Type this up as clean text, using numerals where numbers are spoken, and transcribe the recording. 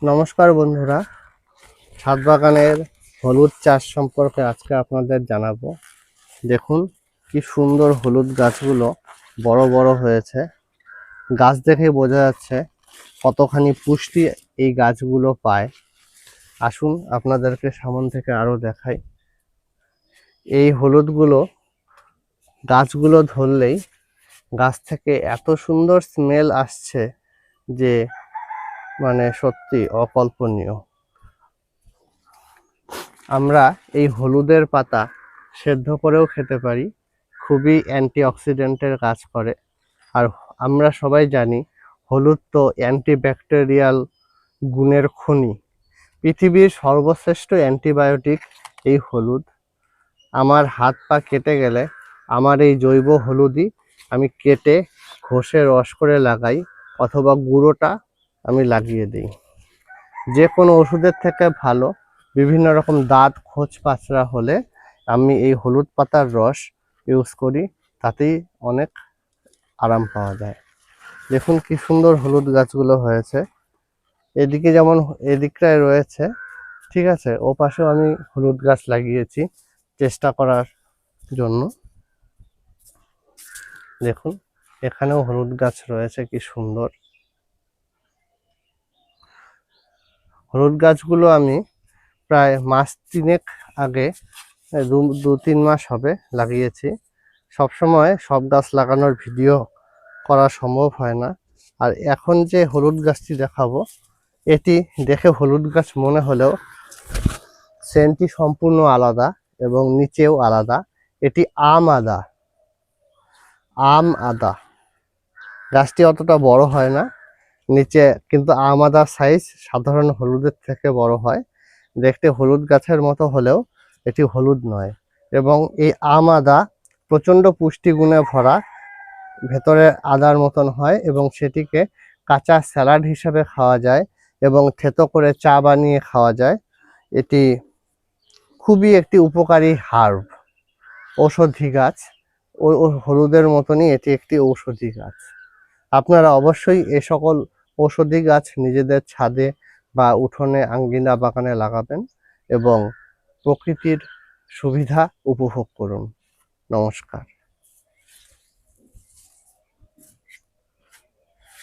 নমস্কার বন্ধুরা, ছাদ বাগানের হলুদ চাষ সম্পর্কে আজকে আপনাদের জানাবো। দেখুন কি সুন্দর হলুদ গাছগুলো বড় বড় হয়েছে। গাছ দেখে বোঝা যাচ্ছে কতখানি পুষ্টি এই গাছগুলো পায়। আসুন আপনাদেরকে সামন থেকে আরো দেখাই। এই হলুদগুলো গাছগুলো ধরলেই গাছ থেকে এত সুন্দর স্মেল আসছে যে সত্যি অকল্পনীয়। আমরা এই হলুদের পাতা সেদ্ধ করেও খেতে পারি, খুবই অ্যান্টিঅক্সিডেন্টের কাজ করে। আর আমরা সবাই জানি হলুদ তো অ্যান্টিব্যাকটেরিয়াল গুণের খনি। পৃথিবীর সর্বশ্রেষ্ঠ অ্যান্টিবায়োটিক এই হলুদ। আমার হাত পা কেটে গেলে আমার এই জৈব হলুদই আমি কেটে ঘষে রস করে লাগাই, অথবা গুঁড়োটা আমি লাগিয়ে দিই। যে কোনো ওষুধের থেকে ভালো। বিভিন্ন রকম দাঁত খোঁচ পাচড়া হলে আমি এই হলুদ পাতার রস ইউজ করি, তাতেই অনেক আরাম পাওয়া যায়। দেখুন কি সুন্দর হলুদ গাছগুলো হয়েছে। এদিকে যেমন এদিকটায় রয়েছে, ঠিক আছে, ও পাশেও আমি হলুদ গাছ লাগিয়েছি চেষ্টা করার জন্য। দেখুন এখানেও হলুদ গাছ রয়েছে, কি সুন্দর। হলুদ গাছগুলো আমি প্রায় মাস 3 আগে, 2-3 মাস হবে লাগিয়েছি। সবসময় সব গাছ লাগানোর ভিডিও করা সম্ভব হয় না। আর এখন যে হলুদ গাছটি দেখাবো, এটি দেখে হলুদ গাছ মনে হলেও সেন্টটি সম্পূর্ণ আলাদা এবং নিচেও আলাদা। এটি আম আদা। গাছটি অতটা বড় হয় না নিচে, কিন্তু আম আদার সাইজ সাধারণ হলুদের থেকে বড় হয়। দেখতে হলুদ গাছের মতো হলেও এটি হলুদ নয়। এবং এই আম আদা প্রচণ্ড পুষ্টিগুণে ভরা, ভেতরে আদার মতন হয় এবং সেটিকে কাঁচা স্যালাড হিসেবে খাওয়া যায় এবং থেতো করে চা বানিয়ে খাওয়া যায়। এটি খুবই একটি উপকারী হার্ব, ঔষধি গাছ। ও হলুদের মতনই এটি একটি ঔষধি গাছ। আপনারা অবশ্যই এ সকল ঔষধি গাছ নিজেদের ছাদে বা উঠোনে, আঙ্গিনা বাগানে লাগাবেন এবং প্রকৃতির সুবিধা উপভোগ করুন। নমস্কার।